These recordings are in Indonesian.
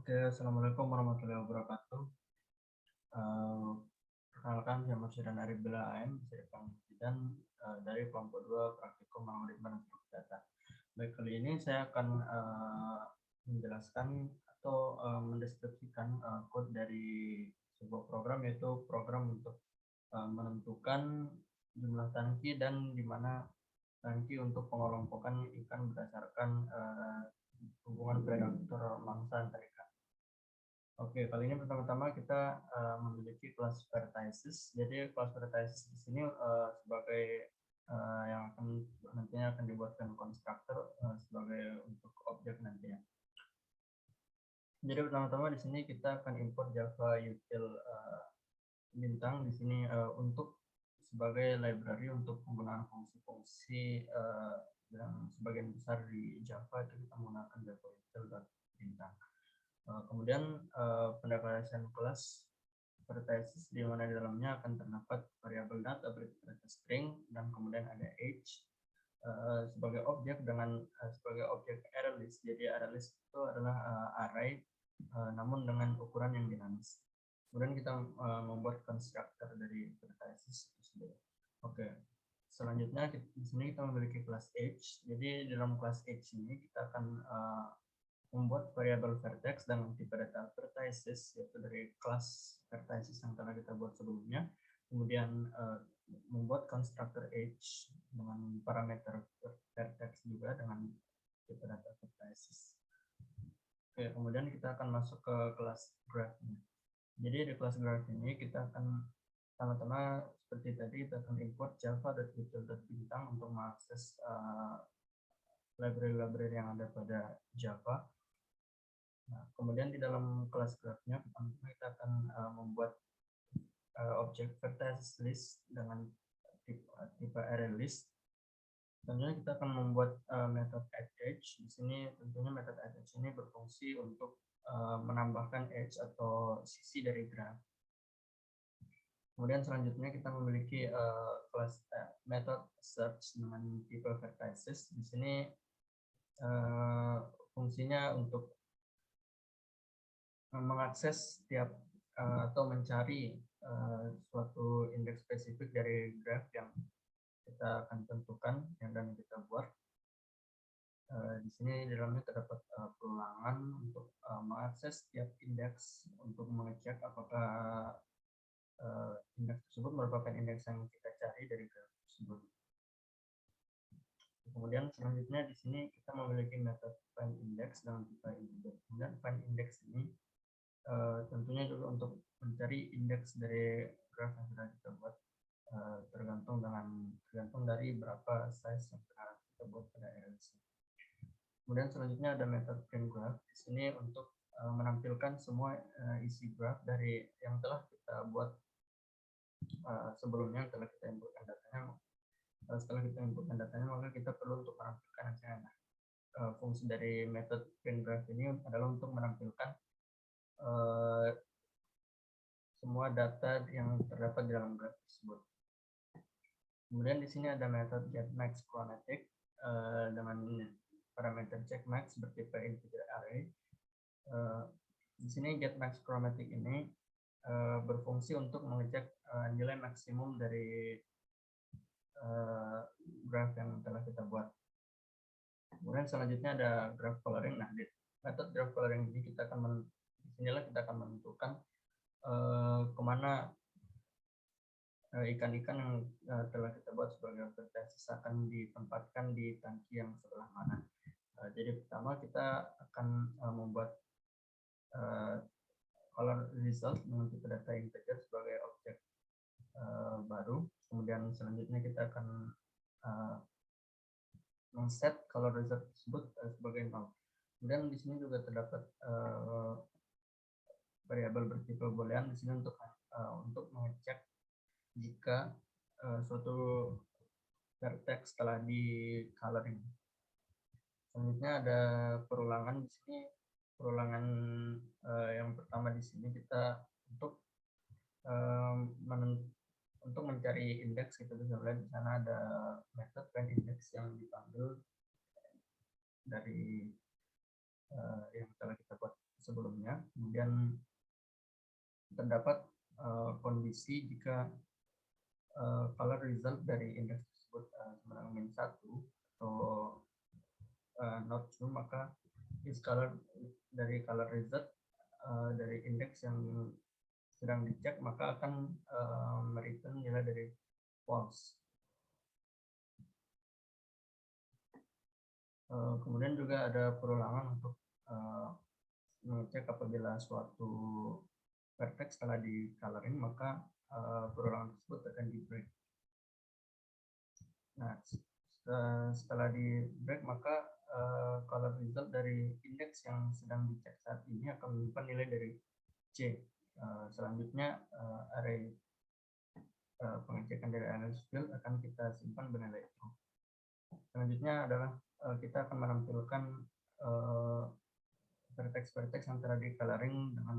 Oke, assalamualaikum warahmatullahi wabarakatuh. Eh, Perkenalkan, saya Masyidan Arif Bila AM, saya dan dari kelompok 2 praktikum algoritma dan struktur data. Baik, kali ini saya akan menjelaskan atau mendeskripsikan code dari sebuah program, yaitu program untuk menentukan jumlah tangki dan di mana tangki untuk pengelompokan ikan berdasarkan hubungan predator mangsa antar ikan. Oke, kali ini pertama-tama kita memiliki kelas vertices. Jadi kelas vertices di sini sebagai yang nantinya akan dibuatkan konstruktor sebagai untuk objek nantinya. Jadi pertama-tama di sini kita akan import Java util bintang di sini untuk sebagai library untuk penggunaan fungsi-fungsi yang sebagian besar di Java itu kita menggunakan Java util bintang. Kemudian pendeklarasian kelas vertices di mana di dalamnya akan terdapat variabel data berarti string dan kemudian ada age sebagai objek dengan sebagai objek array list. Jadi array list itu adalah array namun dengan ukuran yang dinamis. Kemudian kita membuat konstruktor dari vertices itu sendiri. Oke. Selanjutnya di sini kita memiliki kelas age. Jadi dalam kelas age ini kita akan membuat variabel vertex dengan tipe data vertices, yaitu dari kelas vertices yang telah kita buat sebelumnya. Kemudian membuat konstruktor age dengan parameter vertex juga dengan tipe data vertices. Oke, kemudian kita akan masuk ke kelas graph. Jadi di kelas graph ini kita akan pertama-tama seperti tadi kita akan import java.util.bintang untuk mengakses library-library yang ada pada Java. Nah, kemudian di dalam kelas graph-nya kita akan membuat objek vertex list dengan tipe array list. Tentunya kita akan membuat metode add edge. Di sini tentunya metode add edge ini berfungsi untuk menambahkan edge atau sisi dari graph. Kemudian selanjutnya kita memiliki kelas metode search dengan tipe vertices. Di sini fungsinya untuk mengakses setiap atau mencari suatu indeks spesifik dari graph yang kita akan tentukan dan kita buat. Di sini di dalamnya terdapat perulangan untuk mengakses setiap indeks untuk mengecek apakah indeks tersebut merupakan indeks yang kita cari dari graph tersebut. Kemudian selanjutnya di sini kita memiliki metode find index dengan tipe integer. Kemudian find index ini tentunya juga untuk mencari indeks dari graph yang sudah kita buat tergantung dari berapa size yang telah kita buat pada RLC. Kemudian selanjutnya ada metode print graph. Di sini untuk menampilkan semua isi graph dari yang telah kita buat sebelumnya, telah kita inputkan datanya. Setelah kita inputkan datanya, maka kita perlu untuk menampilkan hasilnya. Fungsi dari metode print graph ini adalah untuk menampilkan semua data yang terdapat di dalam graph tersebut. Kemudian di sini ada metode getMax chromatic dengan parameter checkmax bertipe integer array. Di sini getMax chromatic ini berfungsi untuk mengecek nilai maksimum dari graph yang telah kita buat. Kemudian selanjutnya ada graph coloring. Nah, di metode graph coloring ini kita akan menentukan kemana ikan-ikan yang telah kita buat sebagai vertices akan ditempatkan di tangki yang sebelah mana. Jadi pertama kita akan membuat color result dengan tipe data integer sebagai objek baru. Kemudian selanjutnya kita akan men-set color result tersebut sebagai 0. Kemudian di sini juga terdapat variabel bertipe boolean di sini untuk mengecek jika suatu vertex telah di coloring. Selanjutnya ada perulangan di sini. Perulangan yang pertama di sini kita untuk mencari indeks, kita bisa lihat di sana ada metode find index yang dipanggil dari yang telah kita buat sebelumnya. Kemudian terdapat kondisi jika color result dari indeks tersebut sama dengan -1 atau not true, maka is color dari color result dari indeks yang sedang dicek maka akan mereturn nilai dari false. Kemudian juga ada perulangan untuk mengecek apabila suatu vertex telah di coloring, maka perulangan tersebut akan di break. Nah, setelah di break maka color result dari indeks yang sedang dicek saat ini akan menyimpan nilai dari C. Selanjutnya array pengecekan dari analysis field akan kita simpan bernilai itu. Selanjutnya adalah kita akan menampilkan vertex-vertex yang telah di coloring dengan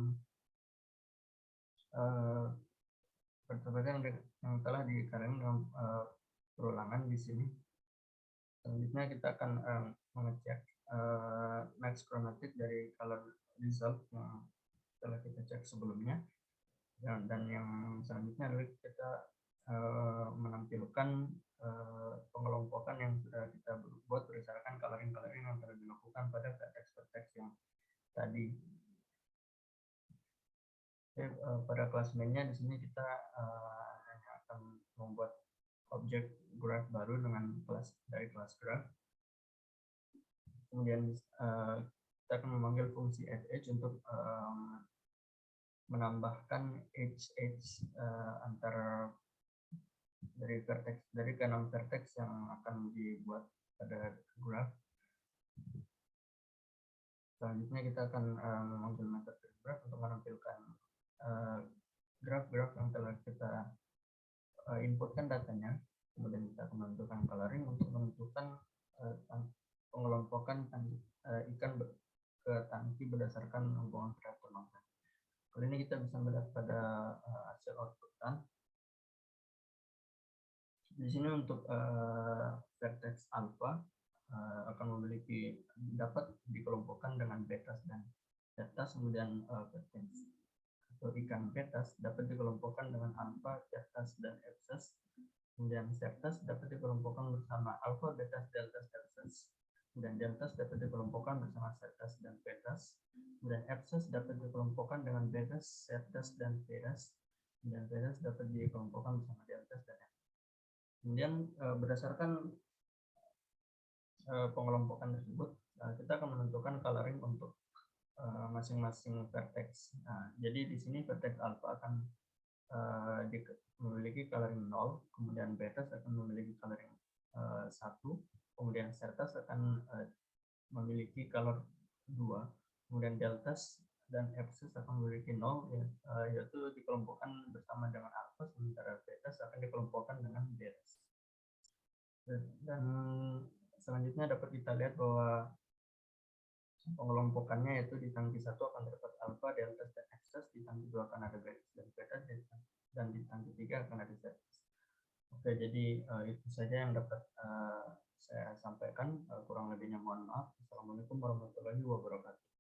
vertex yang telah di coloring dengan perulangan di sini. Selanjutnya kita akan mengecek match chromatic dari color result yang telah kita cek sebelumnya, dan yang selanjutnya adalah kita menampilkan pengelompokan yang sudah kita buat berdasarkan coloring-coloring yang telah dilakukan pada vertex-vertex yang tadi. Oke, pada kelas mainnya di sini kita hanya akan membuat objek graph baru dengan dari kelas graph. Kemudian kita akan memanggil fungsi edge untuk menambahkan edge antara dari vertex, dari ke-6 vertex yang akan dibuat pada graph. Selanjutnya kita akan memanggil metode graph untuk menampilkan graph-graph yang telah kita inputkan datanya. Kemudian kita akan menentukan coloring untuk menentukan pengelompokan ikan ke tangki berdasarkan hubungan kreator magnet. Kali ini kita bisa melihat pada hasil outputan. Di sini untuk vertex alpha akan dapat dikelompokkan dengan betas dan cetas, kemudian vertex atau ikan betas dapat dikelompokkan dengan alpha, cetas, dan epses. Kemudian sertas dapat dikelompokkan bersama alpha, betas, deltas, epses. Kemudian deltas dapat dikelompokkan bersama sertas dan betas. Kemudian epses dapat dikelompokkan dengan betas, sertas, dan betas. Kemudian betas dapat dikelompokkan bersama deltas dan epses. Kemudian berdasarkan pengelompokan tersebut, kita akan menentukan coloring untuk masing-masing vertex. Nah, jadi di sini vertex alpha akan memiliki coloring 0, kemudian betas akan memiliki coloring 1, kemudian sertas akan memiliki color 2, kemudian deltas dan epses akan memiliki 0, yaitu dikelompokkan bersama dengan alpha, sementara betas akan dikelompokkan dengan betas. Dan selanjutnya dapat kita lihat bahwa pengelompokannya yaitu di tangki 1 akan terdapat alpha, deltas, dan epses, di tangki 2 akan ada betas dan betas, dan di tangki 3 akan ada sertas. Oke, jadi itu saja yang dapat saya sampaikan. Kurang lebihnya mohon maaf. Assalamualaikum warahmatullahi wabarakatuh.